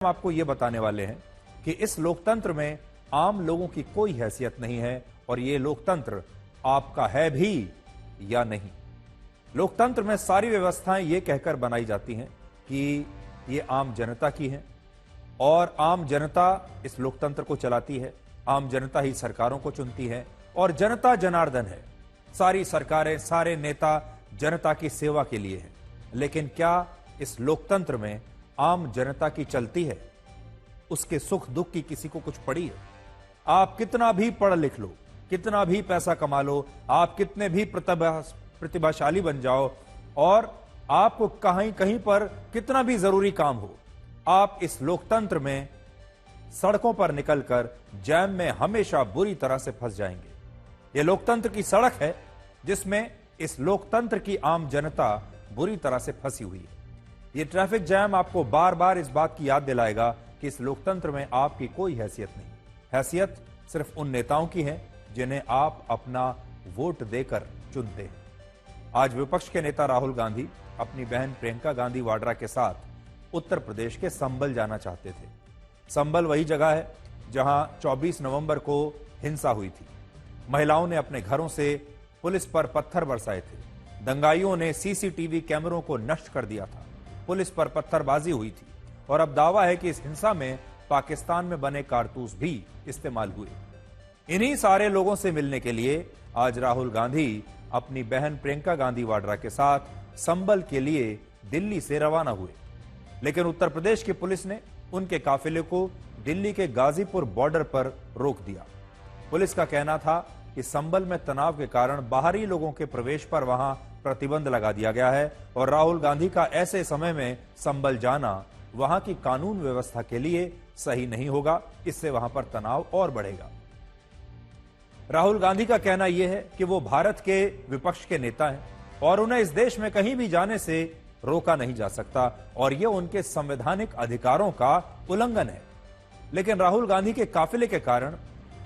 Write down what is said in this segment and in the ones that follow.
हम आपको ये बताने वाले हैं कि इस लोकतंत्र में आम लोगों की कोई हैसियत नहीं है और ये लोकतंत्र आपका है भी या नहीं। लोकतंत्र में सारी व्यवस्थाएं ये कहकर बनाई जाती हैं कि ये आम जनता की हैं और आम जनता इस लोकतंत्र को चलाती है, आम जनता ही सरकारों को चुनती है और जनता जनार्दन है। सारी सरकारें, सारे नेता जनता की सेवा के लिए हैं। लेकिन क्या इस लोकतंत्र में आम जनता की चलती है? उसके सुख दुख की किसी को कुछ पड़ी है? आप कितना भी पढ़ लिख लो, कितना भी पैसा कमा लो, आप कितने भी प्रतिभाशाली बन जाओ और आपको कहीं कहीं पर कितना भी जरूरी काम हो, आप इस लोकतंत्र में सड़कों पर निकलकर जैम में हमेशा बुरी तरह से फंस जाएंगे। यह लोकतंत्र की सड़क है जिसमें इस लोकतंत्र की आम जनता बुरी तरह से फंसी हुई है। यह ट्रैफिक जैम आपको बार बार इस बात की याद दिलाएगा कि इस लोकतंत्र में आपकी कोई हैसियत नहीं। हैसियत सिर्फ उन नेताओं की है जिन्हें आप अपना वोट देकर चुनते हैं। आज विपक्ष के नेता राहुल गांधी अपनी बहन प्रियंका गांधी वाड्रा के साथ उत्तर प्रदेश के संभल जाना चाहते थे। संभल वही जगह है जहां 24 नवंबर को हिंसा हुई थी। महिलाओं ने अपने घरों से पुलिस पर पत्थर बरसाए थे। दंगाइयों ने सीसीटीवी कैमरों को नष्ट कर दिया था। पुलिस पर पत्थरबाजी हुई थी और अब दावा है कि इस हिंसा में पाकिस्तान में बने कारतूस भी इस्तेमाल हुए। इन्हीं सारे लोगों से मिलने के लिए आज राहुल गांधी अपनी बहन प्रियंका गांधी वाड्रा के साथ संभल के लिए दिल्ली से रवाना हुए। लेकिन उत्तर प्रदेश की पुलिस ने उनके काफिले को दिल्ली के गाजीपुर बॉर्डर पर रोक दिया। पुलिस का कहना था कि संभल में तनाव के कारण बाहरी लोगों के प्रवेश पर वहां प्रतिबंध लगा दिया गया है और राहुल गांधी का ऐसे समय में संभल जाना वहां की कानून व्यवस्था के लिए सही नहीं होगा। इससे वहां पर तनाव और बढ़ेगा। राहुल गांधी का कहना यह है कि वो भारत के विपक्ष के नेता हैं और उन्हें इस देश में कहीं भी जाने से रोका नहीं जा सकता और यह उनके संवैधानिक अधिकारों का उल्लंघन है। लेकिन राहुल गांधी के काफिले के कारण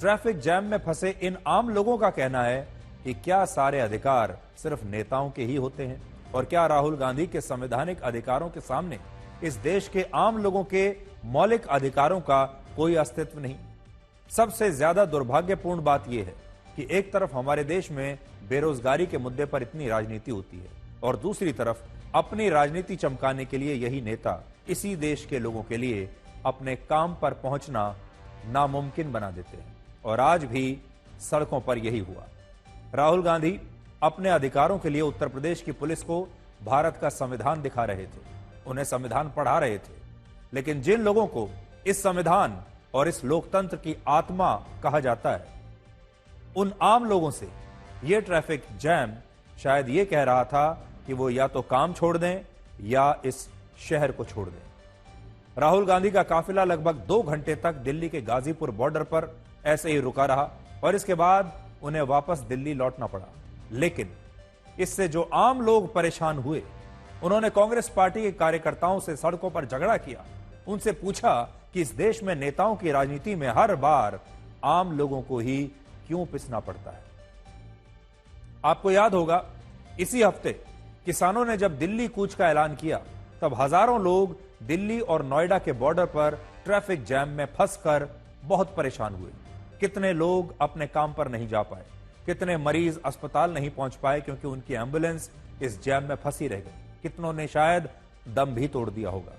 ट्रैफिक जैम में फंसे इन आम लोगों का कहना है कि क्या सारे अधिकार सिर्फ नेताओं के ही होते हैं और क्या राहुल गांधी के संवैधानिक अधिकारों के सामने इस देश के आम लोगों के मौलिक अधिकारों का कोई अस्तित्व नहीं। सबसे ज्यादा दुर्भाग्यपूर्ण बात यह है कि एक तरफ हमारे देश में बेरोजगारी के मुद्दे पर इतनी राजनीति होती है और दूसरी तरफ अपनी राजनीति चमकाने के लिए यही नेता इसी देश के लोगों के लिए अपने काम पर पहुंचना नामुमकिन बना देते हैं। और आज भी सड़कों पर यही हुआ। राहुल गांधी अपने अधिकारों के लिए उत्तर प्रदेश की पुलिस को भारत का संविधान दिखा रहे थे, उन्हें संविधान पढ़ा रहे थे। लेकिन जिन लोगों को इस संविधान और इस लोकतंत्र की आत्मा कहा जाता है, उन आम लोगों से यह ट्रैफिक जैम शायद यह कह रहा था कि वो या तो काम छोड़ दें या इस शहर को छोड़ दें। राहुल गांधी का काफिला लगभग 2 घंटे तक दिल्ली के गाजीपुर बॉर्डर पर ऐसे ही रुका रहा और इसके बाद उन्हें वापस दिल्ली लौटना पड़ा। लेकिन इससे जो आम लोग परेशान हुए, उन्होंने कांग्रेस पार्टी के कार्यकर्ताओं से सड़कों पर झगड़ा किया। उनसे पूछा कि इस देश में नेताओं की राजनीति में हर बार आम लोगों को ही क्यों पिसना पड़ता है। आपको याद होगा, इसी हफ्ते किसानों ने जब दिल्ली कूच का ऐलान किया तब हजारों लोग दिल्ली और नोएडा के बॉर्डर पर ट्रैफिक जैम में फंसकर बहुत परेशान हुए। कितने लोग अपने काम पर नहीं जा पाए, कितने मरीज अस्पताल नहीं पहुंच पाए क्योंकि उनकी एम्बुलेंस इस जैम में फंसी रह गई। कितनों ने शायद दम भी तोड़ दिया होगा।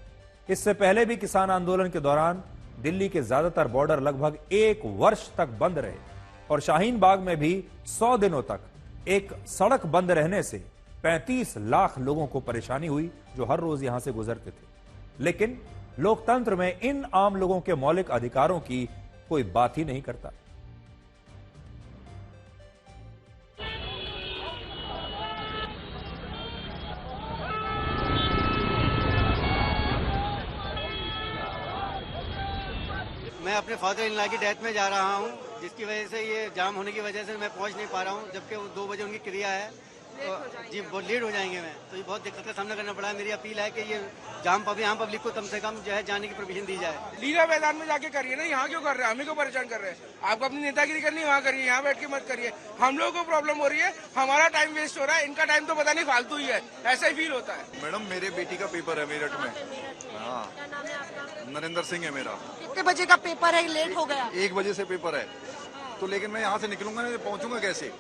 इससे पहले भी किसान आंदोलन के दौरान दिल्ली के ज्यादातर बॉर्डर लगभग 1 वर्ष तक बंद रहे और शाहीन बाग में भी 100 दिनों तक एक सड़क बंद रहने से 35 लाख लोगों को परेशानी हुई जो हर रोज यहां से गुजरते थे। लेकिन लोकतंत्र में इन आम लोगों के मौलिक अधिकारों की कोई बात ही नहीं करता। मैं अपने फादर इन लॉ की डेथ में जा रहा हूं, जिसकी वजह से ये जाम होने की वजह से मैं पहुंच नहीं पा रहा हूं, जबकि वो 2 बजे उनकी क्रिया है। जी बहुत लेट हो जाएंगे मैं, तो ये बहुत दिक्कत का सामना करना पड़ा है। मेरी अपील है कि ये जाम आम पब्लिक को कम से कम जो है जाने की परमिशन दी जाए। लीला मैदान में जाके करिए ना, यहाँ क्यों कर रहे हैं? हमें क्यों परेशान कर रहे हैं? आपको अपनी नेतागिरी करनी है वहाँ करिए, यहाँ बैठ के मत करिए। हम लोगों को प्रॉब्लम हो रही है, हमारा टाइम वेस्ट हो रहा है, इनका टाइम तो पता नहीं फालतू ही है, ऐसा ही फील होता है। मैडम मेरे बेटी का पेपर है मेरठ में। हाँ, नरेंद्र सिंह है मेरा। कितने बजे का पेपर है? लेट हो गया। 1 बजे से पेपर है, तो लेकिन मैं यहाँ से निकलूंगा नहीं, पहुंचूंगा कैसे?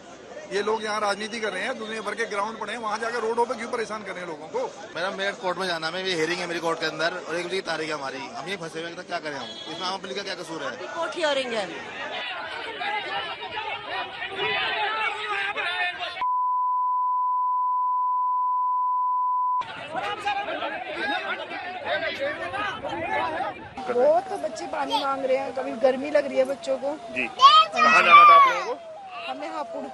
ये लोग यहाँ राजनीति कर रहे हैं, दुनिया भर के ग्राउंड पड़े हैं, वहाँ जाकर रोडों पे क्यों परेशान कर रहे हैं लोगों को? मैडम मेरठ कोर्ट में जाना है, मेरी हेयरिंग है मेरी कोर्ट के अंदर, और 1 बजे की तारीख है हमारी। हम ये फंसे हुए हैं, तो क्या करें हम? इसमें आम पब्लिक का क्या कसूर है? कोर्ट हियरिंग है। बहुत तो बच्चे पानी मांग रहे हैं, कभी गर्मी लग रही है बच्चों को। जी, कहाँ जाना था आप लोगों को? हमें हापुड़।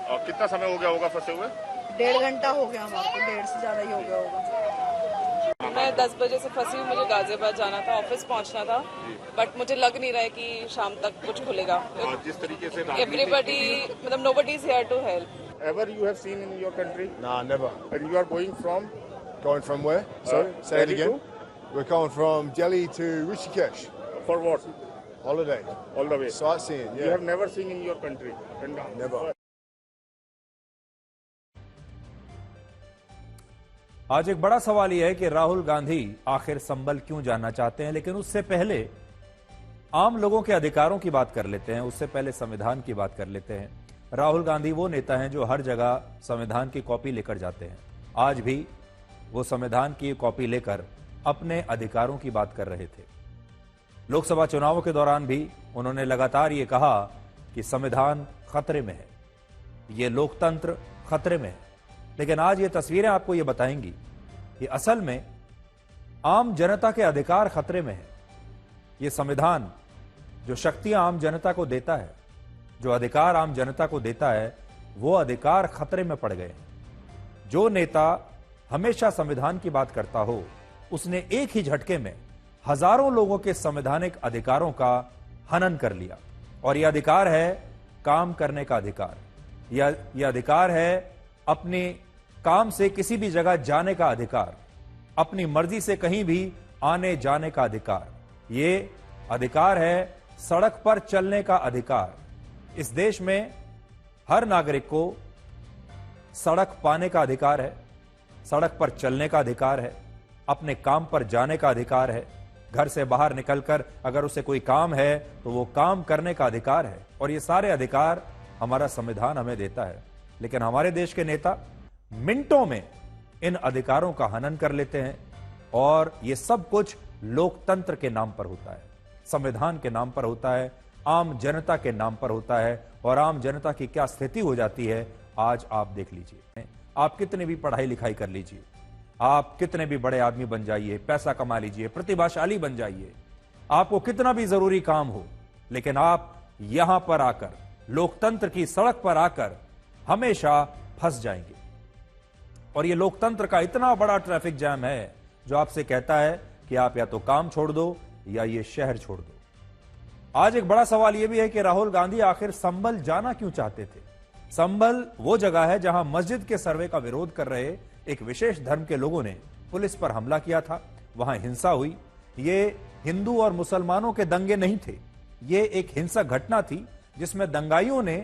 और कितना समय हो गया होगा फंसे हुए? 1.5 घंटा हो गया हमारे को, 1.5 से ज्यादा ही हो गया होगा। मैं 10 बजे से फंसी हूँ, मुझे गाजियाबाद जाना था, ऑफिस पहुंचना था, बट मुझे लग नहीं रहा है कि शाम तक कुछ खुलेगा। और जिस तरीके से एवरीबडी, मतलब nobody is here to help. Ever you have seen in your country? Nah, never. And you are going from? Going from where? Sorry, say it Delhi again. We're going from Delhi to Rishikesh. For what? Holiday. All the way? Sightseeing, You yeah. have never seen in your country? Never. आज एक बड़ा सवाल यह है कि राहुल गांधी आखिर संभल क्यों जाना चाहते हैं, लेकिन उससे पहले आम लोगों के अधिकारों की बात कर लेते हैं, उससे पहले संविधान की बात कर लेते हैं। राहुल गांधी वो नेता हैं जो हर जगह संविधान की कॉपी लेकर जाते हैं। आज भी वो संविधान की कॉपी लेकर अपने अधिकारों की बात कर रहे थे। लोकसभा चुनावों के दौरान भी उन्होंने लगातार ये कहा कि संविधान खतरे में है, ये लोकतंत्र खतरे में है। लेकिन आज ये तस्वीरें आपको ये बताएंगी कि असल में आम जनता के अधिकार खतरे में है। ये संविधान जो शक्तियां आम जनता को देता है, जो अधिकार आम जनता को देता है, वो अधिकार खतरे में पड़ गए हैं। जो नेता हमेशा संविधान की बात करता हो, उसने एक ही झटके में हजारों लोगों के संवैधानिक अधिकारों का हनन कर लिया। और यह अधिकार है काम करने का अधिकार, यह अधिकार है अपने काम से किसी भी जगह जाने का अधिकार, अपनी मर्जी से कहीं भी आने जाने का अधिकार, ये अधिकार है सड़क पर चलने का अधिकार। इस देश में हर नागरिक को सड़क पाने का अधिकार है, सड़क पर चलने का अधिकार है, अपने काम पर जाने का अधिकार है, घर से बाहर निकलकर अगर उसे कोई काम है तो वो काम करने का अधिकार है। और ये सारे अधिकार हमारा संविधान हमें देता है। लेकिन हमारे देश के नेता मिनटों में इन अधिकारों का हनन कर लेते हैं, और ये सब कुछ लोकतंत्र के नाम पर होता है, संविधान के नाम पर होता है, आम जनता के नाम पर होता है। और आम जनता की क्या स्थिति हो जाती है आज आप देख लीजिए। आप कितने भी पढ़ाई लिखाई कर लीजिए, आप कितने भी बड़े आदमी बन जाइए, पैसा कमा लीजिए, प्रतिभाशाली बन जाइए, आपको कितना भी जरूरी काम हो, लेकिन आप यहां पर आकर, लोकतंत्र की सड़क पर आकर हमेशा फंस जाएंगे। और यह लोकतंत्र का इतना बड़ा ट्रैफिक जैम है जो आपसे कहता है कि आप या तो काम छोड़ दो या ये शहर छोड़ दो। आज एक बड़ा सवाल यह भी है कि राहुल गांधी आखिर संभल जाना क्यों चाहते थे। संभल वो जगह है जहां मस्जिद के सर्वे का विरोध कर रहे एक विशेष धर्म के लोगों ने पुलिस पर हमला किया था, वहां हिंसा हुई। ये हिंदू और मुसलमानों के दंगे नहीं थे, ये एक हिंसक घटना थी जिसमें दंगाइयों ने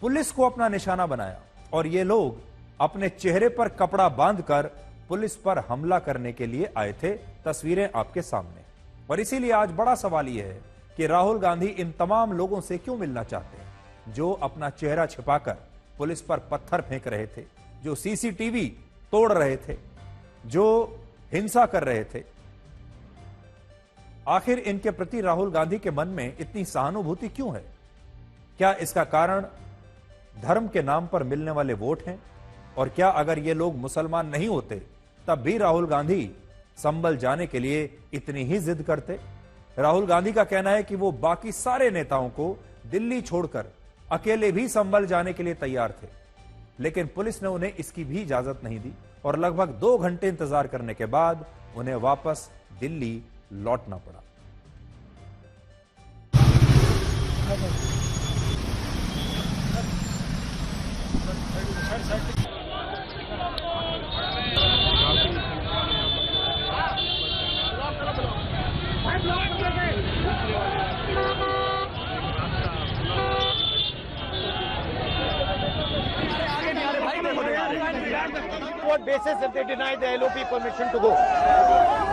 पुलिस को अपना निशाना बनाया, और ये लोग अपने चेहरे पर कपड़ा बांधकर पुलिस पर हमला करने के लिए आए थे। तस्वीरें आपके सामने। और इसीलिए आज बड़ा सवाल यह है कि राहुल गांधी इन तमाम लोगों से क्यों मिलना चाहते हैं जो अपना चेहरा छिपाकर पुलिस पर पत्थर फेंक रहे थे, जो सीसीटीवी तोड़ रहे थे, जो हिंसा कर रहे थे। आखिर इनके प्रति राहुल गांधी के मन में इतनी सहानुभूति क्यों है? क्या इसका कारण धर्म के नाम पर मिलने वाले वोट हैं? और क्या अगर ये लोग मुसलमान नहीं होते तब भी राहुल गांधी संभल जाने के लिए इतनी ही जिद करते? राहुल गांधी का कहना है कि वो बाकी सारे नेताओं को दिल्ली छोड़कर अकेले भी संभल जाने के लिए तैयार थे, लेकिन पुलिस ने उन्हें इसकी भी इजाजत नहीं दी और लगभग 2 घंटे इंतजार करने के बाद उन्हें वापस दिल्ली लौटना पड़ा। What basis if they deny the LOP permission to go?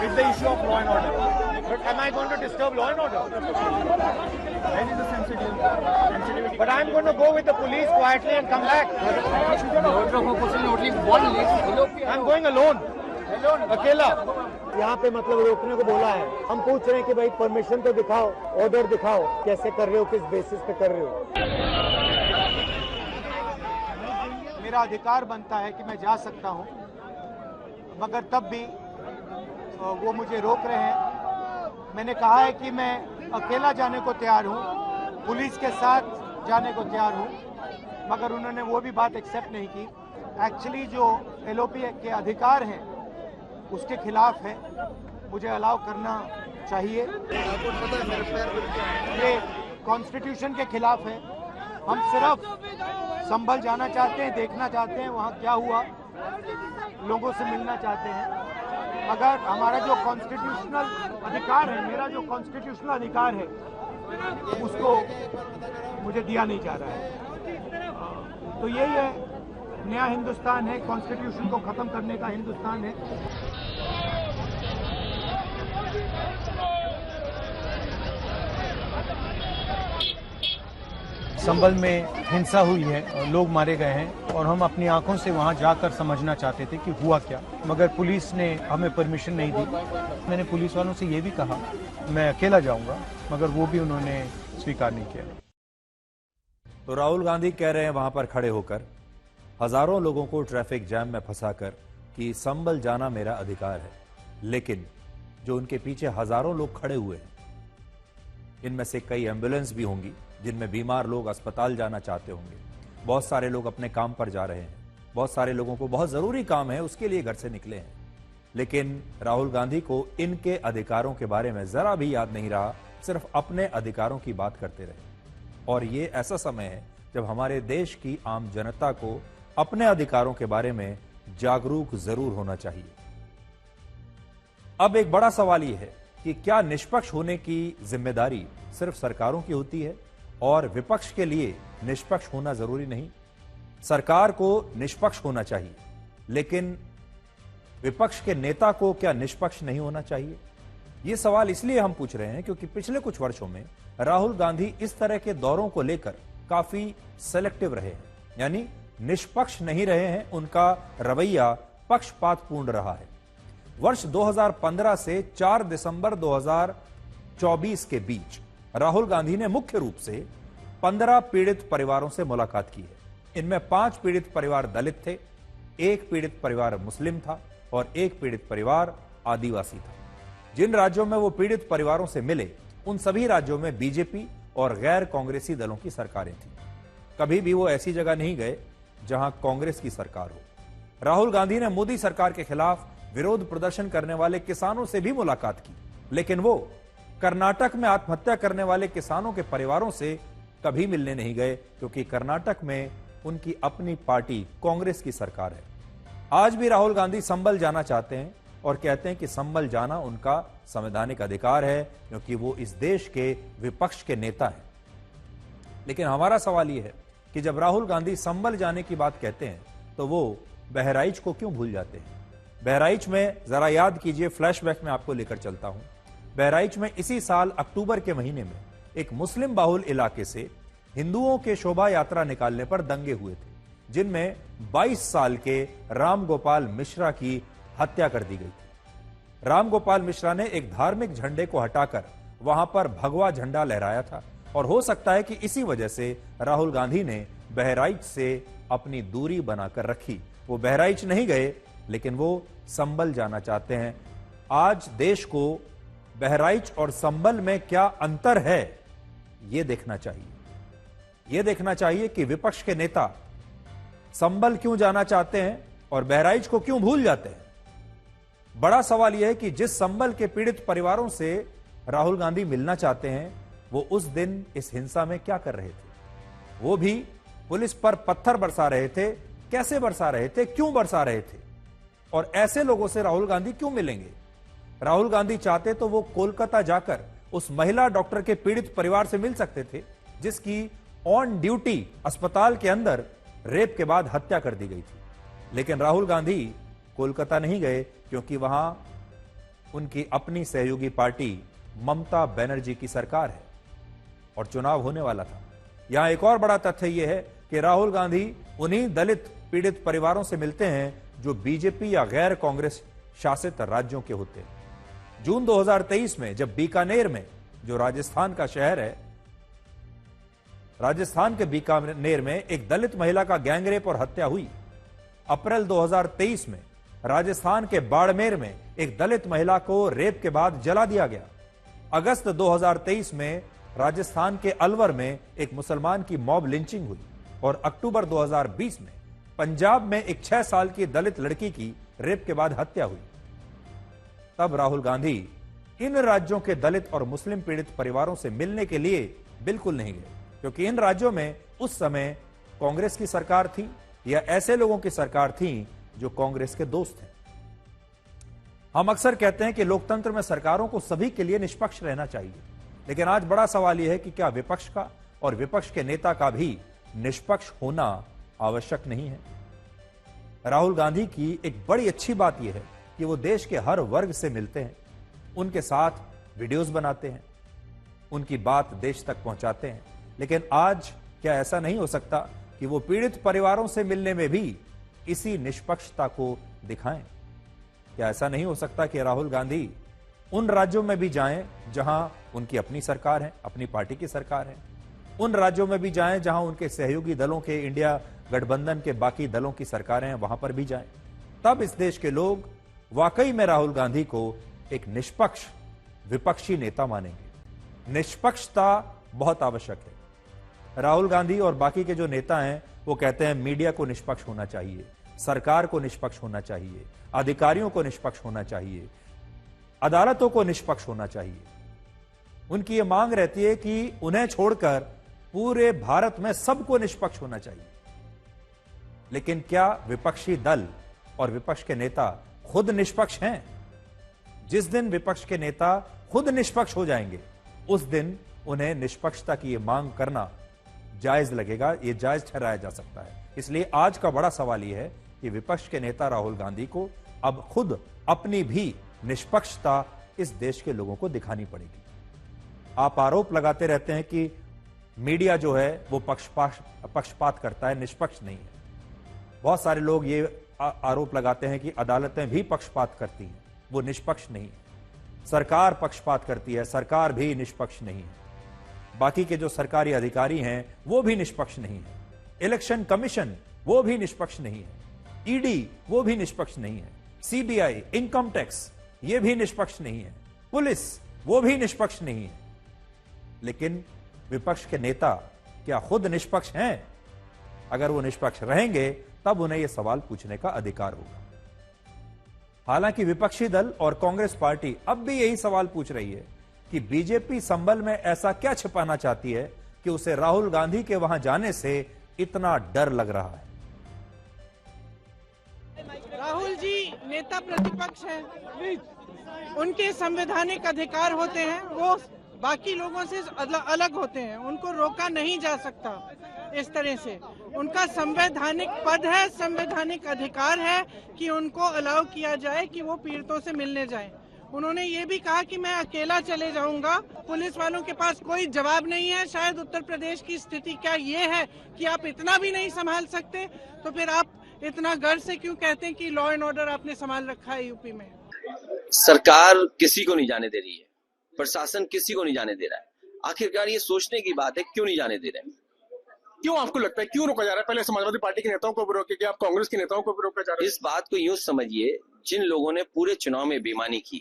It's the issue of law and order. But am I going to disturb law and order? But I'm going to go with the police quietly and come back. I'm going alone. अकेला. यहाँ पे मतलब रोकने को बोला है. हम पूछ रहे हैं कि भाई परमिशन तो दिखाओ, ऑर्डर दिखाओ, कैसे कर रहे हो, किस बेसिस पे कर रहे हो. मेरा अधिकार बनता है कि मैं जा सकता हूं, मगर तब भी वो मुझे रोक रहे हैं. मैंने कहा है कि मैं अकेला जाने को तैयार हूं, पुलिस के साथ जाने को तैयार हूं, मगर उन्होंने वो भी बात एक्सेप्ट नहीं की. एक्चुअली जो LOP के अधिकार हैं उसके खिलाफ है. मुझे अलाउ करना चाहिए. ये कॉन्स्टिट्यूशन के खिलाफ है. हम सिर्फ संभल जाना चाहते हैं, देखना चाहते हैं वहाँ क्या हुआ, लोगों से मिलना चाहते हैं. अगर हमारा जो कॉन्स्टिट्यूशनल अधिकार है, मेरा जो कॉन्स्टिट्यूशनल अधिकार है, उसको मुझे दिया नहीं जा रहा है. तो यही है, नया हिंदुस्तान है, कॉन्स्टिट्यूशन को खत्म करने का हिंदुस्तान है. संभल में हिंसा हुई है और लोग मारे गए हैं और हम अपनी आंखों से वहां जाकर समझना चाहते थे कि हुआ क्या, मगर पुलिस ने हमें परमिशन नहीं दी. मैंने पुलिस वालों से ये भी कहा मैं अकेला जाऊंगा, मगर वो भी उन्होंने स्वीकार नहीं किया. तो राहुल गांधी कह रहे हैं वहां पर खड़े होकर हजारों लोगों को ट्रैफिक जैम में फंसाकर कि संभल जाना मेरा अधिकार है. लेकिन जो उनके पीछे हजारों लोग खड़े हुए हैं, इनमें से कई एम्बुलेंस भी होंगी जिनमें बीमार लोग अस्पताल जाना चाहते होंगे. बहुत सारे लोग अपने काम पर जा रहे हैं, बहुत सारे लोगों को बहुत जरूरी काम है, उसके लिए घर से निकले हैं. लेकिन राहुल गांधी को इनके अधिकारों के बारे में जरा भी याद नहीं रहा, सिर्फ अपने अधिकारों की बात करते रहे. और ये ऐसा समय है जब हमारे देश की आम जनता को अपने अधिकारों के बारे में जागरूक जरूर होना चाहिए. अब एक बड़ा सवाल यह है कि क्या निष्पक्ष होने की जिम्मेदारी सिर्फ सरकारों की होती है और विपक्ष के लिए निष्पक्ष होना जरूरी नहीं? सरकार को निष्पक्ष होना चाहिए, लेकिन विपक्ष के नेता को क्या निष्पक्ष नहीं होना चाहिए? यह सवाल इसलिए हम पूछ रहे हैं क्योंकि पिछले कुछ वर्षों में राहुल गांधी इस तरह के दौरों को लेकर काफी सेलेक्टिव रहे हैं, यानी निष्पक्ष नहीं रहे हैं. उनका रवैया पक्षपातपूर्ण रहा है. वर्ष 2015 से 4 दिसंबर 2024 के बीच राहुल गांधी ने मुख्य रूप से 15 पीड़ित परिवारों से मुलाकात की है. इनमें 5 पीड़ित परिवार दलित थे, 1 पीड़ित परिवार मुस्लिम था और 1 पीड़ित परिवार आदिवासी था. जिन राज्यों में वो पीड़ित परिवारों से मिले, उन सभी राज्यों में बीजेपी और गैर कांग्रेसी दलों की सरकारें थी. कभी भी वो ऐसी जगह नहीं गए जहां कांग्रेस की सरकार हो. राहुल गांधी ने मोदी सरकार के खिलाफ विरोध प्रदर्शन करने वाले किसानों से भी मुलाकात की, लेकिन वो कर्नाटक में आत्महत्या करने वाले किसानों के परिवारों से कभी मिलने नहीं गए, क्योंकि कर्नाटक में उनकी अपनी पार्टी कांग्रेस की सरकार है. आज भी राहुल गांधी संभल जाना चाहते हैं और कहते हैं कि संभल जाना उनका संवैधानिक अधिकार है, क्योंकि वो इस देश के विपक्ष के नेता हैं. लेकिन हमारा सवाल यह है कि जब राहुल गांधी संभल जाने की बात कहते हैं तो वो बहराइच को क्यों भूल जाते हैं? बहराइच में जरा याद कीजिए, फ्लैशबैक में आपको लेकर चलता हूं. बहराइच में इसी साल अक्टूबर के महीने में एक मुस्लिम बाहुल इलाके से हिंदुओं के शोभा यात्रा निकालने पर दंगे हुए थे, जिनमें 22 साल के रामगोपाल मिश्रा की हत्या कर दी गई थी. रामगोपाल मिश्रा ने एक धार्मिक झंडे को हटाकर वहां पर भगवा झंडा लहराया था और हो सकता है कि इसी वजह से राहुल गांधी ने बहराइच से अपनी दूरी बनाकर रखी. वो बहराइच नहीं गए, लेकिन वो संभल जाना चाहते हैं. आज देश को बहराइच और संभल में क्या अंतर है, यह देखना चाहिए. यह देखना चाहिए कि विपक्ष के नेता संभल क्यों जाना चाहते हैं और बहराइच को क्यों भूल जाते हैं. बड़ा सवाल यह है कि जिस संभल के पीड़ित परिवारों से राहुल गांधी मिलना चाहते हैं, वो उस दिन इस हिंसा में क्या कर रहे थे? वो भी पुलिस पर पत्थर बरसा रहे थे, कैसे बरसा रहे थे, क्यों बरसा रहे थे, और ऐसे लोगों से राहुल गांधी क्यों मिलेंगे? राहुल गांधी चाहते तो वो कोलकाता जाकर उस महिला डॉक्टर के पीड़ित परिवार से मिल सकते थे जिसकी ऑन ड्यूटी अस्पताल के अंदर रेप के बाद हत्या कर दी गई थी। लेकिन राहुल गांधी कोलकाता नहीं गए क्योंकि वहां उनकी अपनी सहयोगी पार्टी ममता बनर्जी की सरकार है और चुनाव होने वाला था। यहां एक और बड़ा तथ्य यह है कि राहुल गांधी उन्हीं दलित पीड़ित परिवारों से मिलते हैं जो बीजेपी या गैर कांग्रेस शासित राज्यों के होते हैं। जून 2023 में जब बीकानेर में, जो राजस्थान का शहर है, राजस्थान के बीकानेर में एक दलित महिला का गैंगरेप और हत्या हुई। अप्रैल 2023 में राजस्थान के बाड़मेर में एक दलित महिला को रेप के बाद जला दिया गया। अगस्त 2023 में राजस्थान के अलवर में एक मुसलमान की मॉब लिंचिंग हुई और अक्टूबर 2020 में पंजाब में एक 6 साल की दलित लड़की की रेप के बाद हत्या हुई। तब राहुल गांधी इन राज्यों के दलित और मुस्लिम पीड़ित परिवारों से मिलने के लिए बिल्कुल नहीं गए, क्योंकि इन राज्यों में उस समय कांग्रेस की सरकार थी या ऐसे लोगों की सरकार थी जो कांग्रेस के दोस्त हैं। हम अक्सर कहते हैं कि लोकतंत्र में सरकारों को सभी के लिए निष्पक्ष रहना चाहिए, लेकिन आज बड़ा सवाल यह है कि क्या विपक्ष का और विपक्ष के नेता का भी निष्पक्ष होना आवश्यक नहीं है? राहुल गांधी की एक बड़ी अच्छी बात यह है कि वो देश के हर वर्ग से मिलते हैं, उनके साथ वीडियोस बनाते हैं, उनकी बात देश तक पहुंचाते हैं। लेकिन आज क्या ऐसा नहीं हो सकता कि वो पीड़ित परिवारों से मिलने में भी इसी निष्पक्षता को दिखाएं? क्या ऐसा नहीं हो सकता कि राहुल गांधी उन राज्यों में भी जाएं जहां उनकी अपनी सरकार है, अपनी पार्टी की सरकार है, उन राज्यों में भी जाएं जहां उनके सहयोगी दलों के, इंडिया गठबंधन के बाकी दलों की सरकारें हैं, वहां पर भी जाएं? तब इस देश के लोग वाकई में राहुल गांधी को एक निष्पक्ष विपक्षी नेता मानेंगे। निष्पक्षता बहुत आवश्यक है। राहुल गांधी और बाकी के जो नेता हैं वो कहते हैं मीडिया को निष्पक्ष होना चाहिए, सरकार को निष्पक्ष होना चाहिए, अधिकारियों को निष्पक्ष होना चाहिए, अदालतों को निष्पक्ष होना चाहिए। उनकी ये मांग रहती है कि उन्हें छोड़कर पूरे भारत में सबको निष्पक्ष होना चाहिए। लेकिन क्या विपक्षी दल और विपक्ष के नेता खुद निष्पक्ष हैं? जिस दिन विपक्ष के नेता खुद निष्पक्ष हो जाएंगे उस दिन उन्हें निष्पक्षता की ये मांग करना जायज लगेगा, ये जायज ठहराया जा सकता है। इसलिए आज का बड़ा सवाल यह है कि विपक्ष के नेता राहुल गांधी को अब खुद अपनी भी निष्पक्षता इस देश के लोगों को दिखानी पड़ेगी। आप आरोप लगाते रहते हैं कि मीडिया जो है वो पक्षपात करता है, निष्पक्ष नहीं है। बहुत सारे लोग ये आरोप लगाते हैं कि अदालतें भी पक्षपात करती हैं, वो निष्पक्ष नहीं है। सरकार पक्षपात करती है, सरकार भी निष्पक्ष नहीं है। बाकी के जो सरकारी अधिकारी हैं वो भी निष्पक्ष नहीं है। इलेक्शन कमीशन वो भी निष्पक्ष नहीं है। ईडी वो भी निष्पक्ष नहीं है। सीबीआई, इनकम टैक्स ये भी निष्पक्ष नहीं है। पुलिस वो भी निष्पक्ष नहीं है। लेकिन विपक्ष के नेता क्या खुद निष्पक्ष हैं? अगर वो निष्पक्ष रहेंगे तब उन्हें यह सवाल पूछने का अधिकार होगा। हालांकि विपक्षी दल और कांग्रेस पार्टी अब भी यही सवाल पूछ रही है कि बीजेपी संबल में ऐसा क्या छिपाना चाहती है कि उसे राहुल गांधी के वहां जाने से इतना डर लग रहा है। राहुल जी नेता प्रतिपक्ष हैं, उनके संवैधानिक अधिकार होते हैं, वो बाकी लोगों से अलग होते हैं, उनको रोका नहीं जा सकता। इस तरह से उनका संवैधानिक पद है, संवैधानिक अधिकार है कि उनको अलाउ किया जाए कि वो पीड़ितों से मिलने जाएं। उन्होंने ये भी कहा कि मैं अकेला चले जाऊंगा, पुलिस वालों के पास कोई जवाब नहीं है। शायद उत्तर प्रदेश की स्थिति क्या ये है कि आप इतना भी नहीं संभाल सकते, तो फिर आप इतना गर्व से क्यों कहते हैं कि लॉ एंड ऑर्डर आपने संभाल रखा है यूपी में? सरकार किसी को नहीं जाने दे रही है, प्रशासन किसी को नहीं जाने दे रहा है। आखिरकार ये सोचने की बात है, क्यों नहीं जाने दे रहे हैं? क्यों आपको लगता है क्यों रोका जा रहा है? पहले समाजवादी पार्टी के नेताओं को भी रोके, क्या आप कांग्रेस के नेताओं को भी रोका जा रहा है? इस बात को यूं समझिए, जिन लोगों ने पूरे चुनाव में बेईमानी की,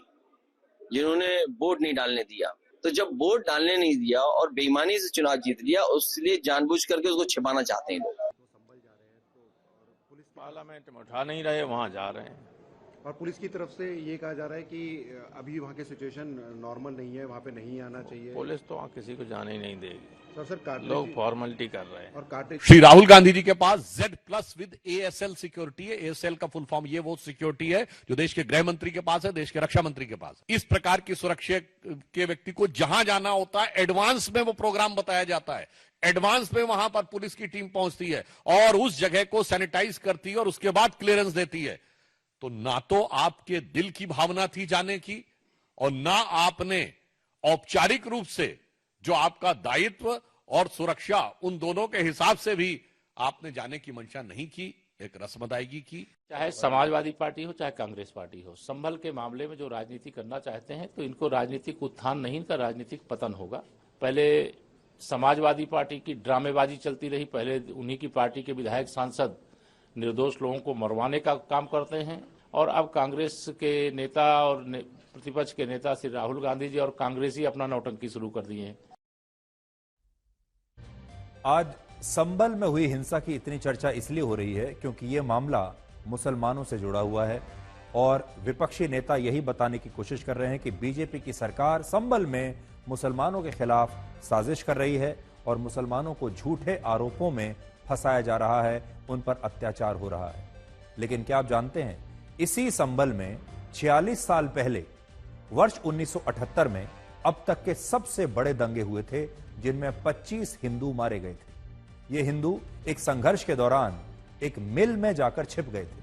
जिन्होंने वोट नहीं डालने दिया, तो जब वोट डालने नहीं दिया और बेईमानी से चुनाव जीत लिया, उसलिए जानबूझ करके उसको छिपाना चाहते हैं लोग। पार्लियामेंट में उठा नहीं रहे, वहां जा रहे हैं। और पुलिस की तरफ से ये कहा जा रहा है कि अभी वहाँ की सिचुएशन नॉर्मल नहीं है, वहाँ पे नहीं आना चाहिए। पुलिस तो वहाँ किसी को जाने ही नहीं देगी, सर लोग फॉर्मेलिटी कर रहे हैं। और कार्टेज श्री राहुल गांधी जी के पास Z+ विद ASL सिक्योरिटी है। ASL का फुल फॉर्म ये वो सिक्योरिटी है जो देश के गृह मंत्री के पास है, देश के रक्षा मंत्री के पास। इस प्रकार की सुरक्षा के व्यक्ति को जहां जाना होता है एडवांस में वो प्रोग्राम बताया जाता है, एडवांस में वहां पर पुलिस की टीम पहुंचती है और उस जगह को सैनिटाइज करती है और उसके बाद क्लियरेंस देती है। तो ना तो आपके दिल की भावना थी जाने की और ना आपने औपचारिक रूप से जो आपका दायित्व और सुरक्षा उन दोनों के हिसाब से भी आपने जाने की मंशा नहीं की, एक रस्म अदायगी की। चाहे समाजवादी पार्टी हो चाहे कांग्रेस पार्टी हो, संभल के मामले में जो राजनीति करना चाहते हैं तो इनको राजनीतिक उत्थान नहीं, इनका राजनीतिक पतन होगा। पहले समाजवादी पार्टी की ड्रामेबाजी चलती रही, पहले उन्हीं की पार्टी के विधायक सांसद निर्दोष लोगों को मरवाने का काम करते हैं और अब कांग्रेस के नेता और प्रतिपक्ष के नेता श्री राहुल गांधी जी और कांग्रेस ही अपना नौटंकी शुरू कर दिए हैं। आज संभल में हुई हिंसा की इतनी चर्चा इसलिए हो रही है क्योंकि यह मामला मुसलमानों से जुड़ा हुआ है और विपक्षी नेता यही बताने की कोशिश कर रहे हैं कि बीजेपी की सरकार संभल में मुसलमानों के खिलाफ साजिश कर रही है और मुसलमानों को झूठे आरोपों में फंसाया जा रहा है, उन पर अत्याचार हो रहा है। लेकिन क्या आप जानते हैं, इसी संभल में 46 साल पहले वर्ष 1978 में अब तक के सबसे बड़े दंगे हुए थे जिनमें 25 हिंदू मारे गए थे। ये हिंदू एक संघर्ष के दौरान एक मिल में जाकर छिप गए थे,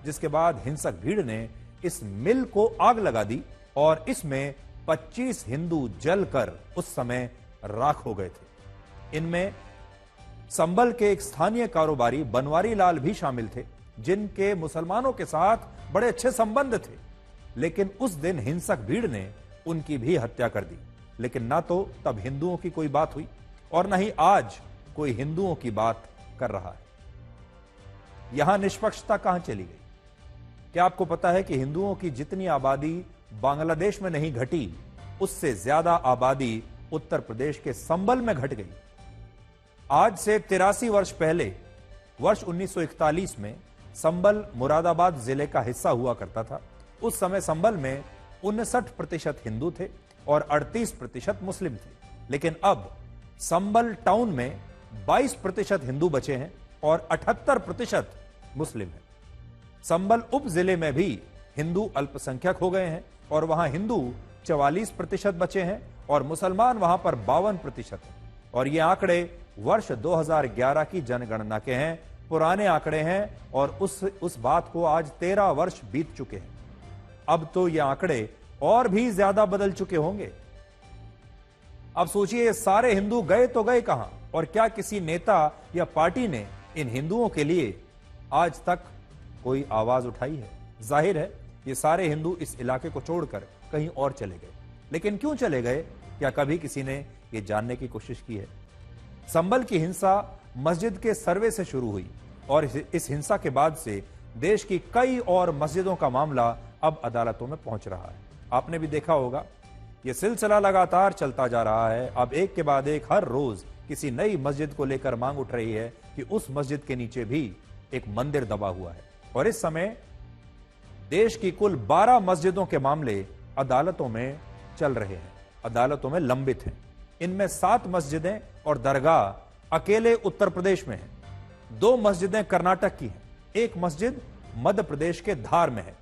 जिसके बाद हिंसक भीड़ ने इस मिल को आग लगा दी और इसमें 25 हिंदू जलकर उस समय राख हो गए थे। इनमें संभल के एक स्थानीय कारोबारी बनवारी लाल भी शामिल थे, जिनके मुसलमानों के साथ बड़े अच्छे संबंध थे। लेकिन उस दिन हिंसक भीड़ ने उनकी भी हत्या कर दी। लेकिन ना तो तब हिंदुओं की कोई बात हुई और ना ही आज कोई हिंदुओं की बात कर रहा है। यहां निष्पक्षता कहां चली गई? क्या आपको पता है कि हिंदुओं की जितनी आबादी बांग्लादेश में नहीं घटी, उससे ज्यादा आबादी उत्तर प्रदेश के संभल में घट गई। आज से 83 वर्ष पहले वर्ष 1941 में संभल मुरादाबाद जिले का हिस्सा हुआ करता था। उस समय संभल में 59% हिंदू थे और 38% मुस्लिम थे। लेकिन अब संभल टाउन में 22% हिंदू बचे हैं और 78% मुस्लिम हैं। संभल उप जिले में भी हिंदू अल्पसंख्यक हो गए हैं और वहां हिंदू 44% बचे हैं और मुसलमान वहां पर 52% हैं। और ये आंकड़े वर्ष 2011 की जनगणना के हैं, पुराने आंकड़े हैं और उस बात को आज 13 वर्ष बीत चुके हैं। अब तो ये आंकड़े और भी ज्यादा बदल चुके होंगे। अब सोचिए, सारे हिंदू गए तो गए कहां और क्या किसी नेता या पार्टी ने इन हिंदुओं के लिए आज तक कोई आवाज उठाई है? जाहिर है ये सारे हिंदू इस इलाके को छोड़कर कहीं और चले गए। लेकिन क्यों चले गए? क्या कभी किसी ने ये जानने की कोशिश की है? संभल की हिंसा मस्जिद के सर्वे से शुरू हुई और इस हिंसा के बाद से देश की कई और मस्जिदों का मामला अब अदालतों में पहुंच रहा है। आपने भी देखा होगा, यह सिलसिला लगातार चलता जा रहा है। अब एक के बाद एक हर रोज किसी नई मस्जिद को लेकर मांग उठ रही है कि उस मस्जिद के नीचे भी एक मंदिर दबा हुआ है। और इस समय देश की कुल 12 मस्जिदों के मामले अदालतों में चल रहे हैं, अदालतों में लंबित हैं। इनमें 7 मस्जिदें और दरगाह अकेले उत्तर प्रदेश में हैं। 2 मस्जिदें कर्नाटक की हैं, एक मस्जिद मध्य प्रदेश के धार में है,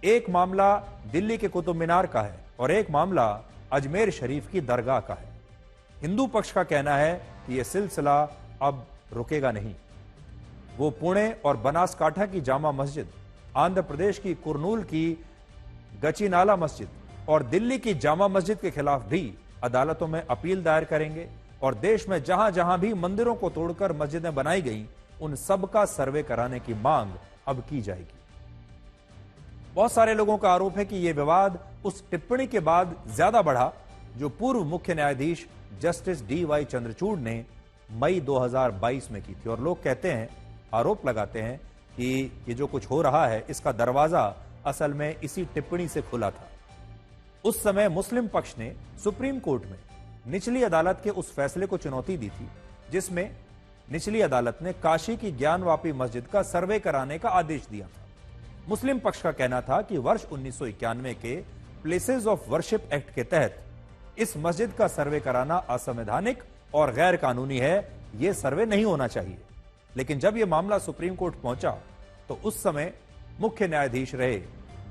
एक मामला दिल्ली के कुतुब मीनार का है और एक मामला अजमेर शरीफ की दरगाह का है। हिंदू पक्ष का कहना है कि यह सिलसिला अब रुकेगा नहीं। वो पुणे और बनासकांठा की जामा मस्जिद, आंध्र प्रदेश की कुरनूल की गचीनाला मस्जिद और दिल्ली की जामा मस्जिद के खिलाफ भी अदालतों में अपील दायर करेंगे और देश में जहां जहां भी मंदिरों को तोड़कर मस्जिदें बनाई गई, उन सब का सर्वे कराने की मांग अब की जाएगी। बहुत सारे लोगों का आरोप है कि यह विवाद उस टिप्पणी के बाद ज्यादा बढ़ा जो पूर्व मुख्य न्यायाधीश जस्टिस DY चंद्रचूड़ ने मई 2022 में की थी। और लोग कहते हैं, आरोप लगाते हैं कि ये जो कुछ हो रहा है इसका दरवाजा असल में इसी टिप्पणी से खुला था। उस समय मुस्लिम पक्ष ने सुप्रीम कोर्ट में निचली अदालत के उस फैसले को चुनौती दी थी जिसमें निचली अदालत ने काशी की ज्ञानवापी मस्जिद का सर्वे कराने का आदेश दिया था। मुस्लिम पक्ष का कहना था कि वर्ष 1991 के प्लेसेस ऑफ वर्शिप एक्ट के तहत इस मस्जिद का सर्वे कराना असंवैधानिक और गैर कानूनी है, यह सर्वे नहीं होना चाहिए। लेकिन जब यह मामला सुप्रीम कोर्ट पहुंचा तो उस समय मुख्य न्यायाधीश रहे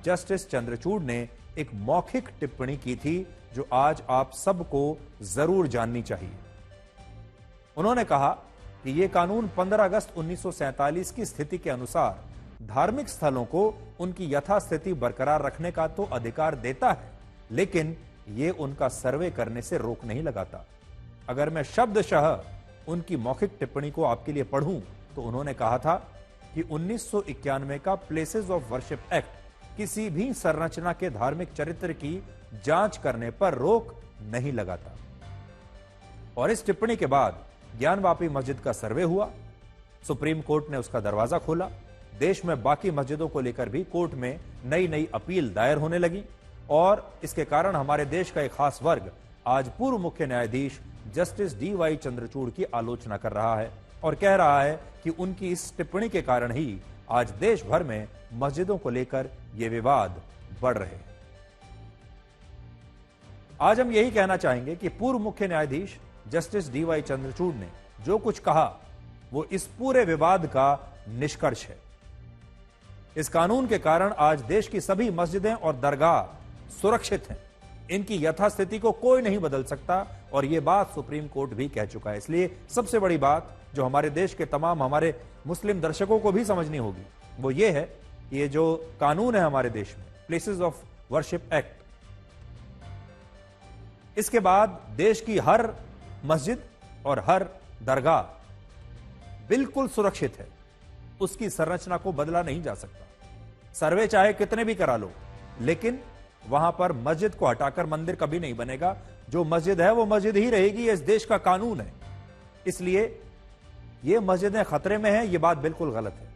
जस्टिस चंद्रचूड़ ने एक मौखिक टिप्पणी की थी जो आज आप सबको जरूर जाननी चाहिए। उन्होंने कहा कि यह कानून 15 अगस्त 1947 की स्थिति के अनुसार धार्मिक स्थलों को उनकी यथास्थिति बरकरार रखने का तो अधिकार देता है, लेकिन यह उनका सर्वे करने से रोक नहीं लगाता। अगर मैं शब्दशः उनकी मौखिक टिप्पणी को आपके लिए पढ़ूं तो उन्होंने कहा था कि 1991 का प्लेसेस ऑफ वर्शिप एक्ट किसी भी संरचना के धार्मिक चरित्र की जांच करने पर रोक नहीं लगाता। और इस टिप्पणी के बाद ज्ञानवापी मस्जिद का सर्वे हुआ, सुप्रीम कोर्ट ने उसका दरवाजा खोला। देश में बाकी मस्जिदों को लेकर भी कोर्ट में नई नई अपील दायर होने लगी और इसके कारण हमारे देश का एक खास वर्ग आज पूर्व मुख्य न्यायाधीश जस्टिस डी.वाई. चंद्रचूड़ की आलोचना कर रहा है और कह रहा है कि उनकी इस टिप्पणी के कारण ही आज देश भर में मस्जिदों को लेकर ये विवाद बढ़ रहे हैं। आज हम यही कहना चाहेंगे कि पूर्व मुख्य न्यायाधीश जस्टिस डी.वाई. चंद्रचूड़ ने जो कुछ कहा वो इस पूरे विवाद का निष्कर्ष है। इस कानून के कारण आज देश की सभी मस्जिदें और दरगाह सुरक्षित हैं। इनकी यथास्थिति को कोई नहीं बदल सकता और यह बात सुप्रीम कोर्ट भी कह चुका है। इसलिए सबसे बड़ी बात जो हमारे देश के तमाम हमारे मुस्लिम दर्शकों को भी समझनी होगी वो ये है कि ये जो कानून है हमारे देश में प्लेसेस ऑफ वर्शिप एक्ट, इसके बाद देश की हर मस्जिद और हर दरगाह बिल्कुल सुरक्षित है। उसकी संरचना को बदला नहीं जा सकता। सर्वे चाहे कितने भी करा लो, लेकिन वहां पर मस्जिद को हटाकर मंदिर कभी नहीं बनेगा। जो मस्जिद है वो मस्जिद ही रहेगी, ये इस देश का कानून है। इसलिए ये मस्जिदें खतरे में हैं, ये बात बिल्कुल गलत है।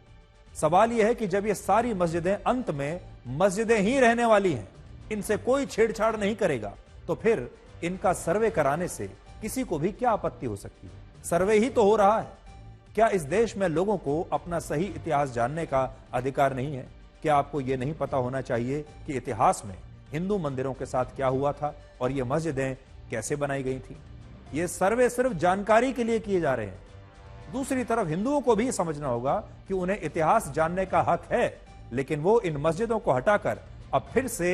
सवाल यह है कि जब ये सारी मस्जिदें अंत में मस्जिदें ही रहने वाली हैं, इनसे कोई छेड़छाड़ नहीं करेगा, तो फिर इनका सर्वे कराने से किसी को भी क्या आपत्ति हो सकती है? सर्वे ही तो हो रहा है। क्या इस देश में लोगों को अपना सही इतिहास जानने का अधिकार नहीं है? क्या आपको यह नहीं पता होना चाहिए कि इतिहास में हिंदू मंदिरों के साथ क्या हुआ था और ये मस्जिदें कैसे बनाई गई थी? ये सर्वे सिर्फ जानकारी के लिए किए जा रहे हैं। दूसरी तरफ हिंदुओं को भी समझना होगा कि उन्हें इतिहास जानने का हक है, लेकिन वो इन मस्जिदों को हटाकर अब फिर से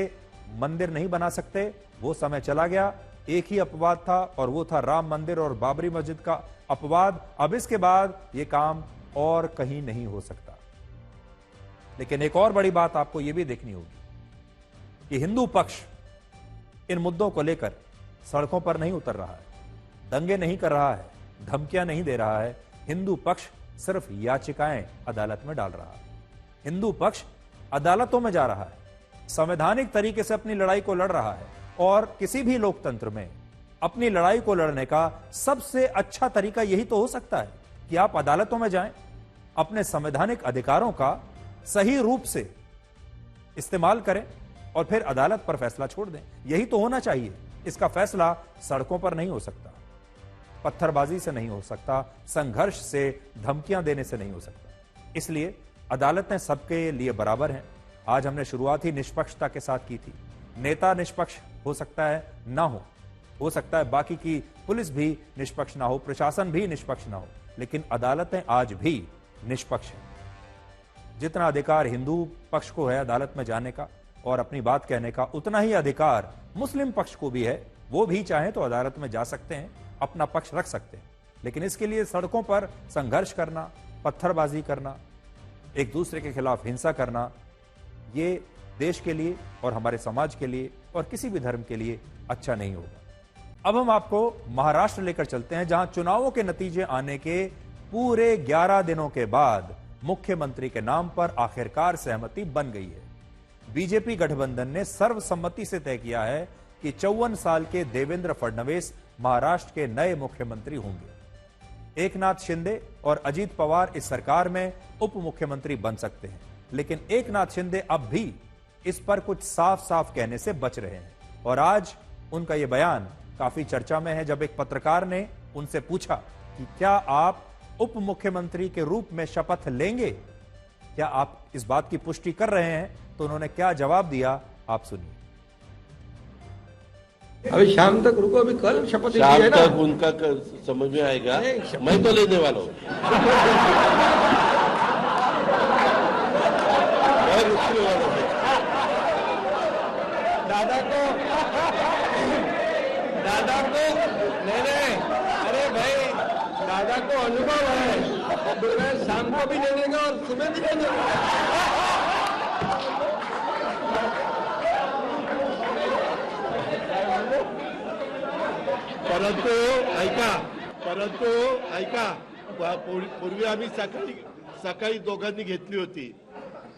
मंदिर नहीं बना सकते। वो समय चला गया। एक ही अपवाद था और वो था राम मंदिर और बाबरी मस्जिद का अपवाद। अब इसके बाद ये काम और कहीं नहीं हो सकता। लेकिन एक और बड़ी बात आपको यह भी देखनी होगी कि हिंदू पक्ष इन मुद्दों को लेकर सड़कों पर नहीं उतर रहा है, दंगे नहीं कर रहा है, धमकियां नहीं दे रहा है। हिंदू पक्ष सिर्फ याचिकाएं अदालत में डाल रहा है। हिंदू पक्ष अदालतों में जा रहा है, संवैधानिक तरीके से अपनी लड़ाई को लड़ रहा है। और किसी भी लोकतंत्र में अपनी लड़ाई को लड़ने का सबसे अच्छा तरीका यही तो हो सकता है कि आप अदालतों में जाएं, अपने संवैधानिक अधिकारों का सही रूप से इस्तेमाल करें और फिर अदालत पर फैसला छोड़ दें। यही तो होना चाहिए। इसका फैसला सड़कों पर नहीं हो सकता, पत्थरबाजी से नहीं हो सकता, संघर्ष से, धमकियां देने से नहीं हो सकता। इसलिए अदालतें सबके लिए बराबर हैं। आज हमने शुरुआत ही निष्पक्षता के साथ की थी। नेता निष्पक्ष हो सकता है, ना हो सकता है बाकी की पुलिस भी निष्पक्ष ना हो, प्रशासन भी निष्पक्ष ना हो, लेकिन अदालतें आज भी निष्पक्ष हैं। जितना अधिकार हिंदू पक्ष को है अदालत में जाने का और अपनी बात कहने का, उतना ही अधिकार मुस्लिम पक्ष को भी है। वो भी चाहें तो अदालत में जा सकते हैं, अपना पक्ष रख सकते हैं। लेकिन इसके लिए सड़कों पर संघर्ष करना, पत्थरबाजी करना, एक दूसरे के खिलाफ हिंसा करना, ये देश के लिए और हमारे समाज के लिए और किसी भी धर्म के लिए अच्छा नहीं होगा। अब हम आपको महाराष्ट्र लेकर चलते हैं, जहां चुनावों के नतीजे आने के पूरे 11 दिनों के बाद मुख्यमंत्री के नाम पर आखिरकार सहमति बन गई है। बीजेपी गठबंधन ने सर्वसम्मति से तय किया है कि 54 साल के देवेंद्र फडणवीस महाराष्ट्र के नए मुख्यमंत्री होंगे। एकनाथ शिंदे और अजीत पवार इस सरकार में उप मुख्यमंत्री बन सकते हैं, लेकिन एकनाथ शिंदे अब भी इस पर कुछ साफ साफ कहने से बच रहे हैं। और आज उनका यह बयान काफी चर्चा में है। जब एक पत्रकार ने उनसे पूछा कि क्या आप उप मुख्यमंत्री के रूप में शपथ लेंगे, क्या आप इस बात की पुष्टि कर रहे हैं? तो उन्होंने क्या जवाब दिया, आप सुनिए। अभी शाम तक रुको, अभी कल शपथ ली है ना। शाम तक उनका समझ में आएगा, मैं तो लेने वाला हूँ। दादा को नहीं, अरे भाई दादा को अनुभव है, तो मैं शाम को भी ले लेगा और सुबह भी ले लेगा। परंतु ऐका पूर्वी आम्ही सकाळी दोघांनी घेतली होती,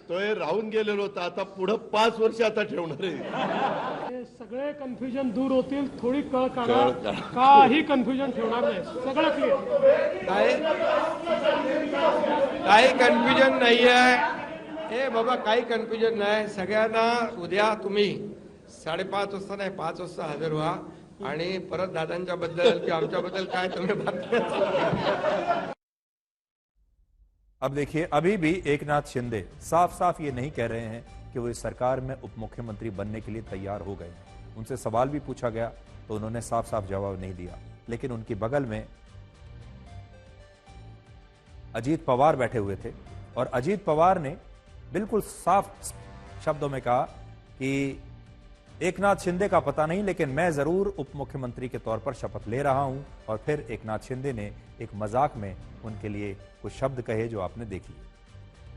तो हे राहून गेलेलो होता, आता पुढे 5 वर्ष आता ठेवणार आहे। सगळे कन्फ्युजन दूर होतील, थोडी कळ काढा, काही कन्फ्युजन ठेवणार नाही, सगळं क्लिअर। काही कन्फ्युजन नाही आहे, बाबा काही कन्फ्युजन नाही। सगळ्यांना उद्या तुम्ही 5:30 वाजता नाही 5 वाजता हजर व्हा आणि परत दादांच्या बद्दल किंवा आमच्या बद्दल काय तुम्ही बातम्या। अब देखिए, अभी भी एकनाथ शिंदे साफ साफ ये नहीं कह रहे हैं कि वो इस सरकार में उप मुख्यमंत्री बनने के लिए तैयार हो गए हैं। उनसे सवाल भी पूछा गया तो उन्होंने साफ साफ जवाब नहीं दिया। लेकिन उनके बगल में अजीत पवार बैठे हुए थे और अजीत पवार ने बिल्कुल साफ शब्दों में कहा कि एकनाथ शिंदे का पता नहीं, लेकिन मैं जरूर उप मुख्यमंत्री के तौर पर शपथ ले रहा हूं। और फिर एकनाथ शिंदे ने एक मजाक में उनके लिए कुछ शब्द कहे जो आपने देख लिए।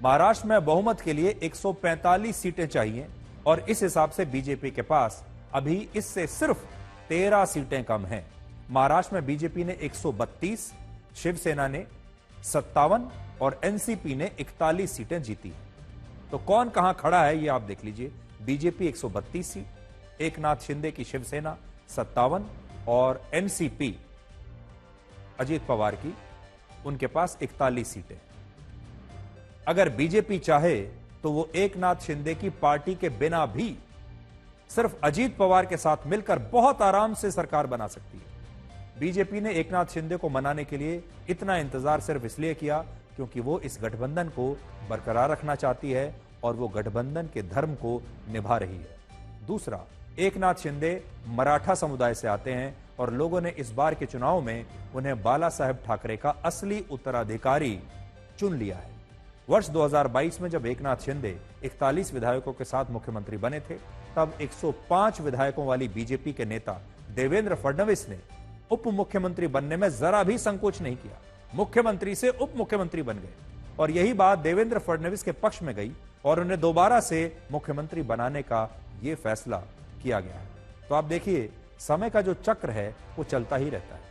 महाराष्ट्र में बहुमत के लिए 145 सीटें चाहिए और इस हिसाब से बीजेपी के पास अभी इससे सिर्फ 13 सीटें कम हैं। महाराष्ट्र में बीजेपी ने 132, शिवसेना ने 57 और एनसीपी ने 41 सीटें जीती हैं। तो कौन कहां खड़ा है ये आप देख लीजिए। बीजेपी 132 सीट, एकनाथ शिंदे की शिवसेना 57 और एनसीपी अजीत पवार की, उनके पास 41 सीटें। अगर बीजेपी चाहे तो वो एकनाथ शिंदे की पार्टी के बिना भी सिर्फ अजीत पवार के साथ मिलकर बहुत आराम से सरकार बना सकती है। बीजेपी ने एकनाथ शिंदे को मनाने के लिए इतना इंतजार सिर्फ इसलिए किया क्योंकि वो इस गठबंधन को बरकरार रखना चाहती है और वो गठबंधन के धर्म को निभा रही है। दूसरा, एकनाथ शिंदे मराठा समुदाय से आते हैं और लोगों ने इस बार के चुनाव में उन्हें बाला साहेब ठाकरे का असली उत्तराधिकारी चुन लिया है। वर्ष 2022 में जब एकनाथ शिंदे 41 विधायकों के साथ मुख्यमंत्री बने थे, तब 105 विधायकों वाली बीजेपी के नेता देवेंद्र फडणवीस ने उप मुख्यमंत्री बनने में जरा भी संकोच नहीं किया। मुख्यमंत्री से उप मुख्यमंत्री बन गए और यही बात देवेंद्र फडणवीस के पक्ष में गई और उन्हें दोबारा से मुख्यमंत्री बनाने का यह फैसला किया गया है। तो आप देखिए, समय का जो चक्र है वो चलता ही रहता है।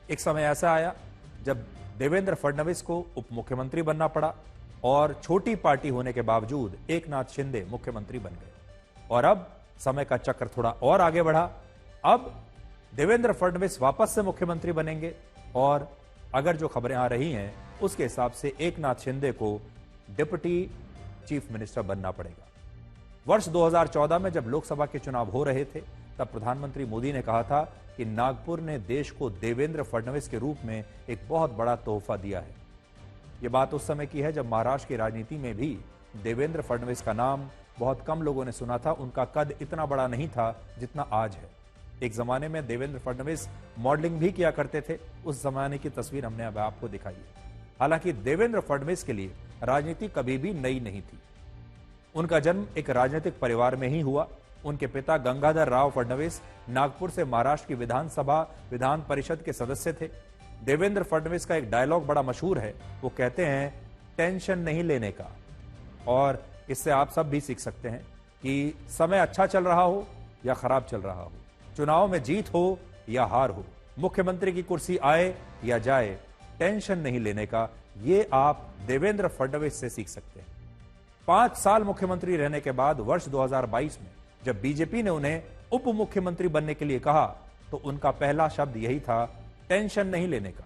एक समय ऐसा आया जब देवेंद्र फडणवीस को उप मुख्यमंत्री बनना पड़ा और छोटी पार्टी होने के बावजूद एकनाथ शिंदे मुख्यमंत्री बन गए। और अब समय का चक्र थोड़ा और आगे बढ़ा। अब देवेंद्र फडणवीस वापस से मुख्यमंत्री बनेंगे और अगर जो खबरें आ रही हैं उसके हिसाब से एकनाथ शिंदे को डिप्टी चीफ मिनिस्टर बनना पड़ेगा। वर्ष 2014 में जब लोकसभा के चुनाव हो रहे थे, तब प्रधानमंत्री मोदी ने कहा था कि नागपुर ने देश को देवेंद्र फडणवीस के रूप में एक बहुत बड़ा तोहफा दिया है। यह बात उस समय की है जब महाराष्ट्र की राजनीति में भी देवेंद्र फडणवीस का नाम बहुत कम लोगों ने सुना था। उनका कद इतना बड़ा नहीं था जितना आज है। एक जमाने में देवेंद्र फडणवीस मॉडलिंग भी किया करते थे। उस जमाने की तस्वीर हमने अब आपको दिखाई है। हालांकि देवेंद्र फडणवीस के लिए राजनीति कभी भी नई नहीं थी। उनका जन्म एक राजनीतिक परिवार में ही हुआ। उनके पिता गंगाधर राव फडणवीस नागपुर से महाराष्ट्र की विधान परिषद के सदस्य थे। देवेंद्र फडणवीस का एक डायलॉग बड़ा मशहूर है। वो कहते हैं, टेंशन नहीं लेने का। और इससे आप सब भी सीख सकते हैं कि समय अच्छा चल रहा हो या खराब चल रहा हो, चुनाव में जीत हो या हार हो, मुख्यमंत्री की कुर्सी आए या जाए, टेंशन नहीं लेने का, ये आप देवेंद्र फडणवीस से सीख सकते हैं। 5 साल मुख्यमंत्री रहने के बाद वर्ष 2022 में जब बीजेपी ने उन्हें उप मुख्यमंत्री बनने के लिए कहा तो उनका पहला शब्द यही था, टेंशन नहीं लेने का।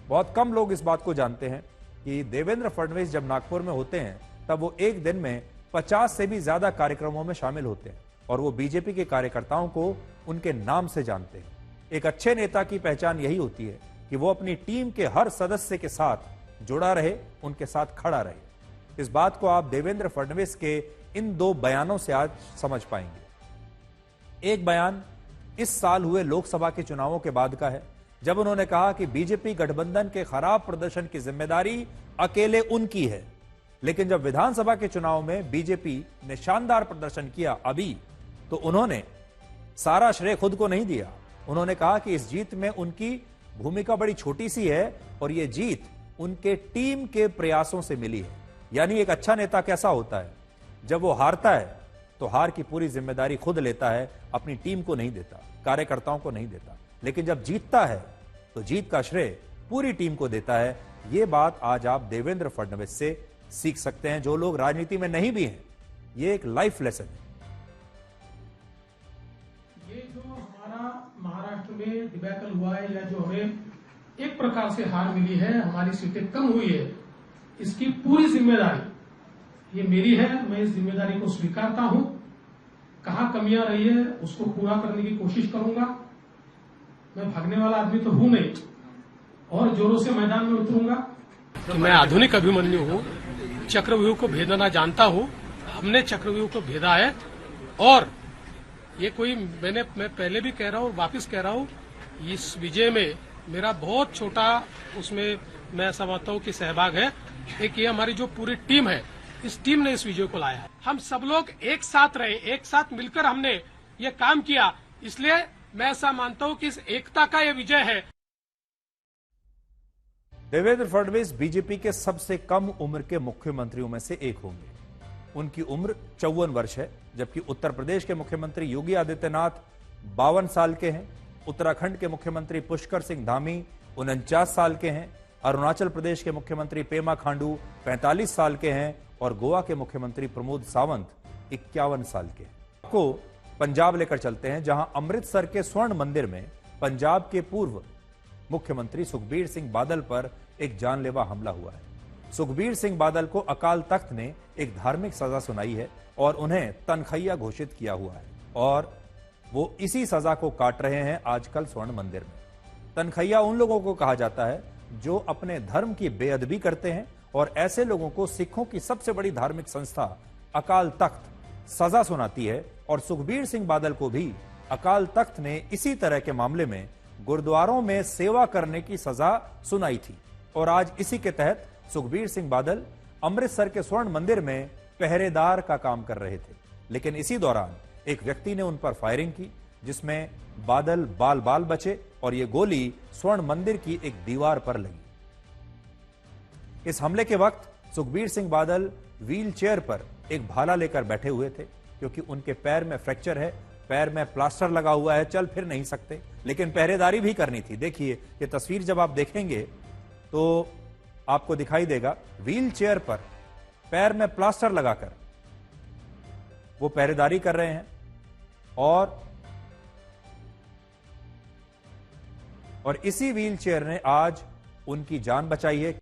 बहुत कम लोग इस बात को जानते हैं कि देवेंद्र फडणवीस जब नागपुर में होते हैं तब वो एक दिन में 50 से भी ज्यादा कार्यक्रमों में शामिल होते हैं और वो बीजेपी के कार्यकर्ताओं को उनके नाम से जानते हैं। एक अच्छे नेता की पहचान यही होती है कि वो अपनी टीम के हर सदस्य के साथ जुड़ा रहे, उनके साथ खड़ा रहे। इस बात को आप देवेंद्र फडणवीस के इन दो बयानों से आज समझ पाएंगे। एक बयान इस साल हुए लोकसभा के चुनावों के बाद का है, जब उन्होंने कहा कि बीजेपी गठबंधन के खराब प्रदर्शन की जिम्मेदारी अकेले उनकी है। लेकिन जब विधानसभा के चुनाव में बीजेपी ने शानदार प्रदर्शन किया अभी, तो उन्होंने सारा श्रेय खुद को नहीं दिया। उन्होंने कहा कि इस जीत में उनकी भूमिका बड़ी छोटी सी है और यह जीत उनके टीम के प्रयासों से मिली है। यानी एक अच्छा नेता कैसा होता है, जब वो हारता है तो हार की पूरी जिम्मेदारी खुद लेता है, अपनी टीम को नहीं देता, कार्यकर्ताओं को नहीं देता। लेकिन जब जीतता है तो जीत का श्रेय पूरी टीम को देता है। यह बात आज आप देवेंद्र फडणवीस से सीख सकते हैं, जो लोग राजनीति में नहीं भी हैं। यह एक लाइफ लेसन है। ये जो हमारा महाराष्ट्र में डिबैकल हुआ है, या जो हमें एक प्रकार से हार मिली है, हमारी सीटें कम हुई है, इसकी पूरी जिम्मेदारी ये मेरी है। मैं इस जिम्मेदारी को स्वीकारता हूं। कहां कमियां रही है उसको पूरा करने की कोशिश करूंगा। मैं भागने वाला आदमी तो हूं नहीं, और जोरों से मैदान में उतरूंगा। तो मैं आधुनिक अभिमन्यु हूं, चक्रव्यूह को भेदना जानता हूं। हमने चक्रव्यूह को भेदा है, और ये कोई मैं पहले भी कह रहा हूं, वापस कह रहा हूं, इस विजय में मेरा बहुत छोटा उसमें मैं समझता हूं कि सहभाग है। एक ये हमारी जो पूरी टीम है, इस टीम ने इस विजय को लाया है। हम सब लोग एक साथ रहे, एक साथ मिलकर हमने ये काम किया, इसलिए मैं ऐसा मानता हूं कि इस एकता का ये विजय है। देवेंद्र फडणवीस बीजेपी के सबसे कम उम्र के मुख्यमंत्रियों में से एक होंगे। उनकी उम्र 54 वर्ष है, जबकि उत्तर प्रदेश के मुख्यमंत्री योगी आदित्यनाथ 52 साल के हैं। उत्तराखंड के मुख्यमंत्री पुष्कर सिंह धामी 49 साल के हैं। अरुणाचल प्रदेश के मुख्यमंत्री पेमा खांडू 45 साल के हैं, और गोवा के मुख्यमंत्री प्रमोद सावंत 51 साल के हैं। आपको पंजाब लेकर चलते हैं, जहां अमृतसर के स्वर्ण मंदिर में पंजाब के पूर्व मुख्यमंत्री सुखबीर सिंह बादल पर एक जानलेवा हमला हुआ है। सुखबीर सिंह बादल को अकाल तख्त ने एक धार्मिक सजा सुनाई है और उन्हें तनखैया घोषित किया हुआ है, और वो इसी सजा को काट रहे हैं आजकल स्वर्ण मंदिर में। तनखैया उन लोगों को कहा जाता है जो अपने धर्म की बेअदबी करते हैं, और ऐसे लोगों को सिखों की सबसे बड़ी धार्मिक संस्था अकाल तख्त सजा सुनाती है। और सुखबीर सिंह बादल को भी अकाल तख्त ने इसी तरह के मामले में गुरुद्वारों में सेवा करने की सजा सुनाई थी, और आज इसी के तहत सुखबीर सिंह बादल अमृतसर के स्वर्ण मंदिर में पहरेदार का काम कर रहे थे। लेकिन इसी दौरान एक व्यक्ति ने उन पर फायरिंग की, जिसमें बादल बाल बाल बचे, और यह गोली स्वर्ण मंदिर की एक दीवार पर लगी। इस हमले के वक्त सुखबीर सिंह बादल व्हील चेयर पर एक भाला लेकर बैठे हुए थे, क्योंकि उनके पैर में फ्रैक्चर है, पैर में प्लास्टर लगा हुआ है, चल फिर नहीं सकते, लेकिन पहरेदारी भी करनी थी। देखिए ये तस्वीर जब आप देखेंगे तो आपको दिखाई देगा, व्हील चेयर पर पैर में प्लास्टर लगाकर वो पहरेदारी कर रहे हैं, और इसी व्हील चेयर ने आज उनकी जान बचाई है।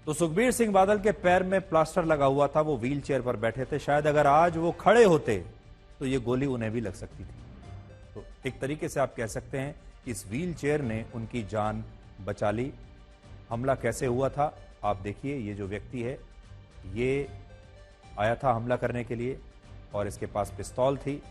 तो सुखबीर सिंह बादल के पैर में प्लास्टर लगा हुआ था, वो व्हील चेयर पर बैठे थे। शायद अगर आज वो खड़े होते तो ये गोली उन्हें भी लग सकती थी। तो एक तरीके से आप कह सकते हैं कि इस व्हील चेयर ने उनकी जान बचा ली। हमला कैसे हुआ था आप देखिए। ये जो व्यक्ति है ये आया था हमला करने के लिए, और इसके पास पिस्तौल थी,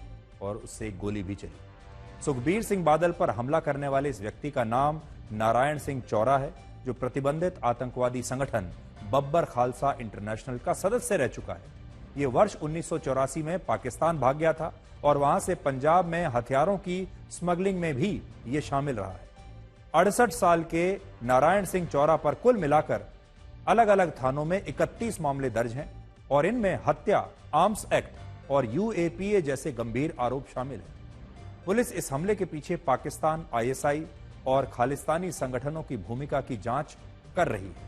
और उससे एक गोली भी चली। सुखबीर सिंह बादल पर हमला करने वाले इस व्यक्ति का नाम नारायण सिंह चौरा है, जो प्रतिबंधित आतंकवादी संगठन बब्बर खालसा इंटरनेशनल का सदस्य रह चुका है। यह वर्ष 1984 में पाकिस्तान भाग गया था, और वहां से पंजाब में हथियारों की स्मगलिंग में भी यह शामिल रहा है। 68 साल के नारायण सिंह चौरा पर कुल मिलाकर अलग अलग थानों में 31 मामले दर्ज हैं, और इनमें हत्या, आर्म्स एक्ट और UAPA जैसे गंभीर आरोप शामिल हैं। पुलिस इस हमले के पीछे पाकिस्तान, ISI और खालिस्तानी संगठनों की भूमिका की जांच कर रही है।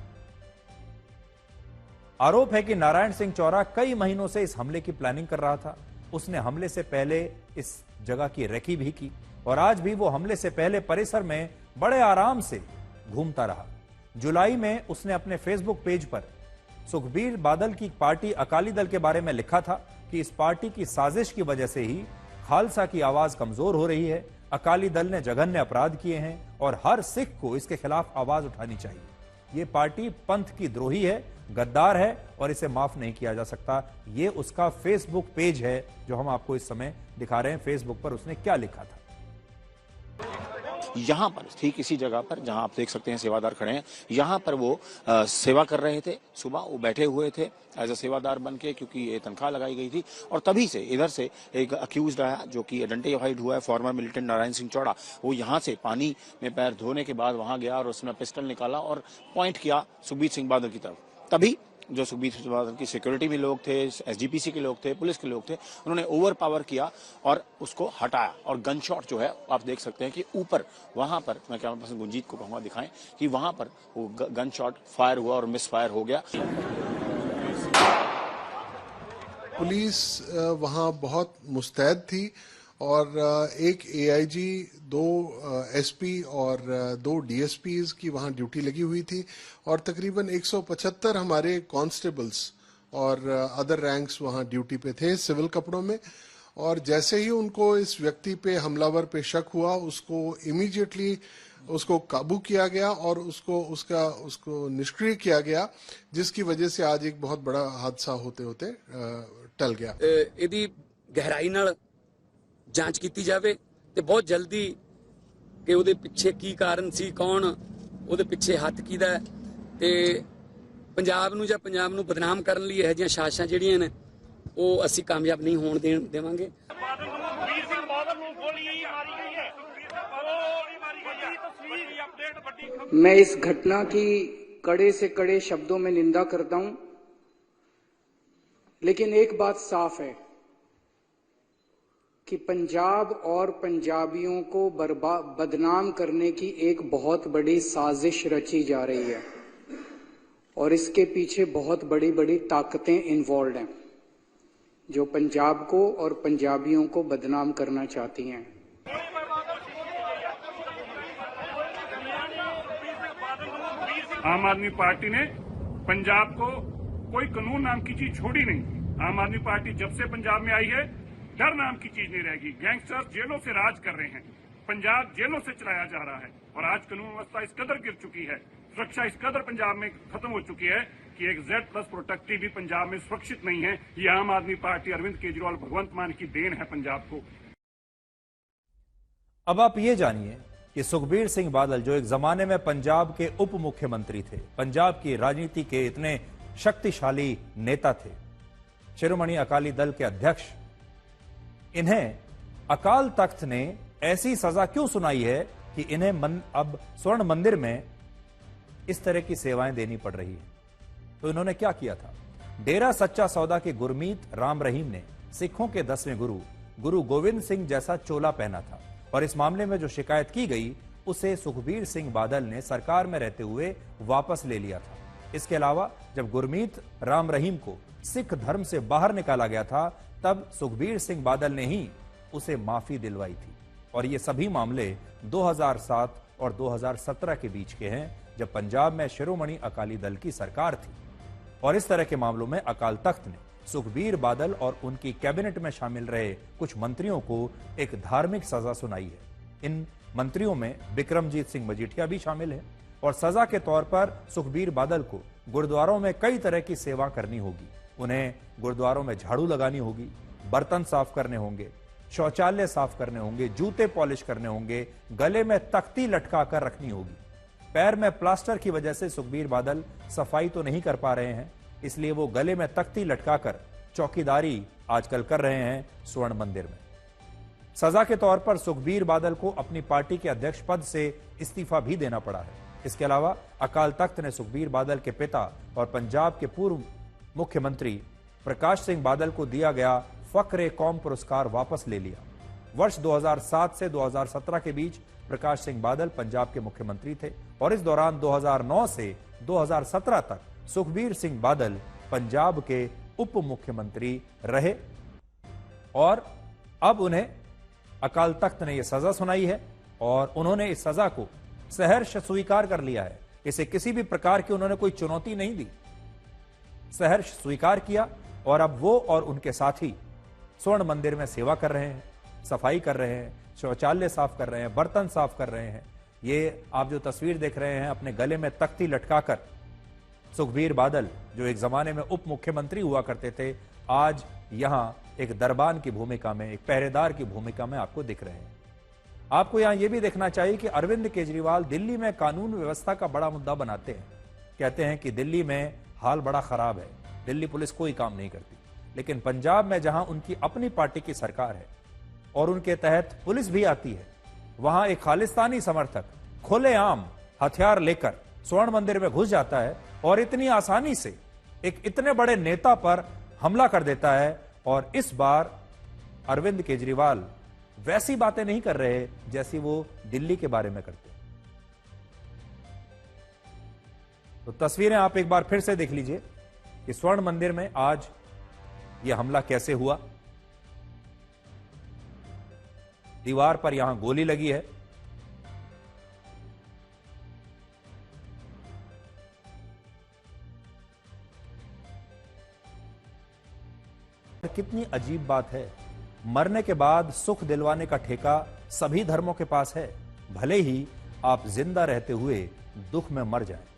आरोप है कि नारायण सिंह चौरा कई महीनों से इस हमले की प्लानिंग कर रहा था। उसने हमले से पहले इस जगह की रेकी भी की, और आज भी वो हमले से पहले परिसर में बड़े आराम से घूमता रहा। जुलाई में उसने अपने फेसबुक पेज पर सुखबीर बादल की पार्टी अकाली दल के बारे में लिखा था कि इस पार्टी की साजिश की वजह से ही खालसा की आवाज कमजोर हो रही है। अकाली दल ने जघन्य अपराध किए हैं, और हर सिख को इसके खिलाफ आवाज उठानी चाहिए। ये पार्टी पंथ की द्रोही है, गद्दार है और इसे माफ नहीं किया जा सकता। ये उसका फेसबुक पेज है जो हम आपको इस समय दिखा रहे हैं। फेसबुक पर उसने क्या लिखा था। यहाँ पर ठीक इसी जगह पर जहाँ आप देख सकते हैं सेवादार खड़े हैं, यहाँ पर वो सेवा कर रहे थे। सुबह वो बैठे हुए थे एज अ सेवादार बन के, क्योंकि ये तनख्वाह लगाई गई थी। और तभी से इधर से एक अक्यूज रहा जो कि आइडेंटिफाइड हुआ है, फॉर्मर मिलिटेंट नारायण सिंह चौड़ा। वो यहाँ से पानी में पैर धोने के बाद वहाँ गया और उसने पिस्टल निकाला और पॉइंट किया सुखबीर सिंह बादल की तरफ। तभी जो सुखबीर सिंह बादल की सिक्योरिटी में लोग थे, एसजीपीसी के लोग थे, पुलिस के लोग थे, उन्होंने ओवर पावर किया और उसको हटाया। और गन शॉट जो है आप देख सकते हैं कि ऊपर वहां पर, मैं कैमरा पर्सन गुंजीत को कहूंगा दिखाएं कि वहां पर वो गन शॉट फायर हुआ और मिस फायर हो गया। पुलिस वहां बहुत मुस्तैद थी और एक एआईजी, 2 एसपी और 2 डीएसपीज की वहां ड्यूटी लगी हुई थी और तकरीबन 175 हमारे कांस्टेबल्स और अदर रैंक्स वहां ड्यूटी पे थे सिविल कपड़ों में। और जैसे ही उनको इस व्यक्ति पे, हमलावर पे शक हुआ, उसको इमीडिएटली उसको काबू किया गया और उसको निष्क्रिय किया गया, जिसकी वजह से आज एक बहुत बड़ा हादसा होते होते टल गया। ਇਹਦੀ ਗਹਿਰਾਈ ਨਾਲ ਜਾਂਚ ਕੀਤੀ ਜਾਵੇ ਤੇ ਬਹੁਤ ਜਲਦੀ ਕਿ ਉਹਦੇ ਪਿੱਛੇ ਕੀ ਕਾਰਨ ਸੀ, ਕੌਣ ਉਹਦੇ ਪਿੱਛੇ ਹੱਥ ਕਿਹਦਾ ਤੇ ਪੰਜਾਬ ਨੂੰ ਜਾਂ ਪੰਜਾਬ ਨੂੰ ਬਦਨਾਮ ਕਰਨ ਲਈ ਇਹ ਜਿਹੀਆਂ ਸਾਜ਼ਿਸ਼ਾਂ ਜਿਹੜੀਆਂ ਨੇ ਉਹ ਅਸੀਂ ਕਾਮਯਾਬ ਨਹੀਂ ਹੋਣ ਦੇਵਾਂਗੇ। मैं इस घटना की कड़े से कड़े शब्दों में निंदा करता हूं, लेकिन एक बात साफ है कि पंजाब और पंजाबियों को बदनाम करने की एक बहुत बड़ी साजिश रची जा रही है और इसके पीछे बहुत बड़ी बड़ी ताकतें इन्वॉल्व हैं जो पंजाब को और पंजाबियों को बदनाम करना चाहती हैं। आम आदमी पार्टी ने पंजाब को कोई कानून नाम की चीज छोड़ी नहीं। आम आदमी पार्टी जब से पंजाब में आई है डर नाम की चीज नहीं रहेगी। गैंगस्टर जेलों से राज कर रहे हैं, पंजाब जेलों से चलाया जा रहा है और आज कानून व्यवस्था इस कदर गिर चुकी है, सुरक्षा इस कदर पंजाब में खत्म हो चुकी है कि एक Z+ प्रोटेक्टिव भी पंजाब में सुरक्षित नहीं है। ये आम आदमी पार्टी, अरविंद केजरीवाल, भगवंत मान की देन है पंजाब को। अब आप ये जानिए कि सुखबीर सिंह बादल, जो एक जमाने में पंजाब के उप मुख्यमंत्री थे, पंजाब की राजनीति के इतने शक्तिशाली नेता थे, शिरोमणि अकाली दल के अध्यक्ष, इन्हें अकाल तख्त ने ऐसी सजा क्यों सुनाई है कि इन्हें अब स्वर्ण मंदिर में इस तरह की सेवाएं देनी पड़ रही है। तो इन्होंने क्या किया था? डेरा सच्चा सौदा के गुरमीत राम रहीम ने सिखों के 10वें गुरु गोविंद सिंह जैसा चोला पहना था और इस मामले में जो शिकायत की गई उसे सुखबीर सिंह बादल ने सरकार में रहते हुए वापस ले लिया था। इसके अलावा जब गुरमीत राम रहीम को सिख धर्म से बाहर निकाला गया था तब सुखबीर सिंह बादल ने ही उसे माफी दिलवाई थी। और ये सभी मामले 2007 और 2017 के बीच के हैं, जब पंजाब में शिरोमणि अकाली दल की सरकार थी। और इस तरह के मामलों में अकाल तख्त ने सुखबीर बादल और उनकी कैबिनेट में शामिल रहे कुछ मंत्रियों को एक धार्मिक सजा सुनाई है। इन मंत्रियों में बिक्रमजीत सिंह मजीठिया भी शामिल है और सजा के तौर पर सुखबीर बादल को गुरुद्वारों में कई तरह की सेवा करनी होगी। उन्हें गुरुद्वारों में झाड़ू लगानी होगी, बर्तन साफ करने होंगे, शौचालय साफ करने होंगे, जूते पॉलिश करने होंगे, गले में तख्ती लटका कर रखनी होगी। पैर में प्लास्टर की वजह से सुखबीर बादल सफाई तो नहीं कर पा रहे हैं, इसलिए वो गले में तख्ती लटकाकर चौकीदारी आजकल कर रहे हैं स्वर्ण मंदिर में। सजा के तौर पर सुखबीर बादल को अपनी पार्टी के अध्यक्ष पद से इस्तीफा भी देना पड़ा है। इसके अलावा अकाल तख्त ने सुखबीर बादल के पिता और पंजाब के पूर्व मुख्यमंत्री प्रकाश सिंह बादल को दिया गया फक्र कौम पुरस्कार वापस ले लिया। वर्ष 2007 से 2017 के बीच प्रकाश सिंह बादल पंजाब के मुख्यमंत्री थे और इस दौरान 2009 से 2017 तक सुखबीर सिंह बादल पंजाब के उप मुख्यमंत्री रहे और अब उन्हें अकाल तख्त ने यह सजा सुनाई है और उन्होंने इस सजा को सहर्ष स्वीकार कर लिया है। इसे किसी भी प्रकार की उन्होंने कोई चुनौती नहीं दी, सहर्ष स्वीकार किया और अब वो और उनके साथी स्वर्ण मंदिर में सेवा कर रहे हैं, सफाई कर रहे हैं, शौचालय साफ कर रहे हैं, बर्तन साफ कर रहे हैं। ये आप जो तस्वीर देख रहे हैं, अपने गले में तख्ती लटकाकर सुखबीर बादल, जो एक जमाने में उप मुख्यमंत्री हुआ करते थे, आज यहां एक दरबान की भूमिका में, एक पहरेदार की भूमिका में आपको दिख रहे हैं। आपको यहां यह भी देखना चाहिए कि अरविंद केजरीवाल दिल्ली में कानून व्यवस्था का बड़ा मुद्दा बनाते हैं। कहते हैं कि दिल्ली में हाल बड़ा खराब है, दिल्ली पुलिस कोई काम नहीं करती। लेकिन पंजाब में जहां उनकी अपनी पार्टी की सरकार है और उनके तहत पुलिस भी आती है, वहां एक खालिस्तानी समर्थक खुलेआम हथियार लेकर स्वर्ण मंदिर में घुस जाता है और इतनी आसानी से एक इतने बड़े नेता पर हमला कर देता है। और इस बार अरविंद केजरीवाल वैसी बातें नहीं कर रहे जैसी वो दिल्ली के बारे में करते। तो तस्वीरें आप एक बार फिर से देख लीजिए कि स्वर्ण मंदिर में आज यह हमला कैसे हुआ। दीवार पर यहां गोली लगी है। कितनी अजीब बात है, मरने के बाद सुख दिलवाने का ठेका सभी धर्मों के पास है, भले ही आप जिंदा रहते हुए दुख में मर जाएं।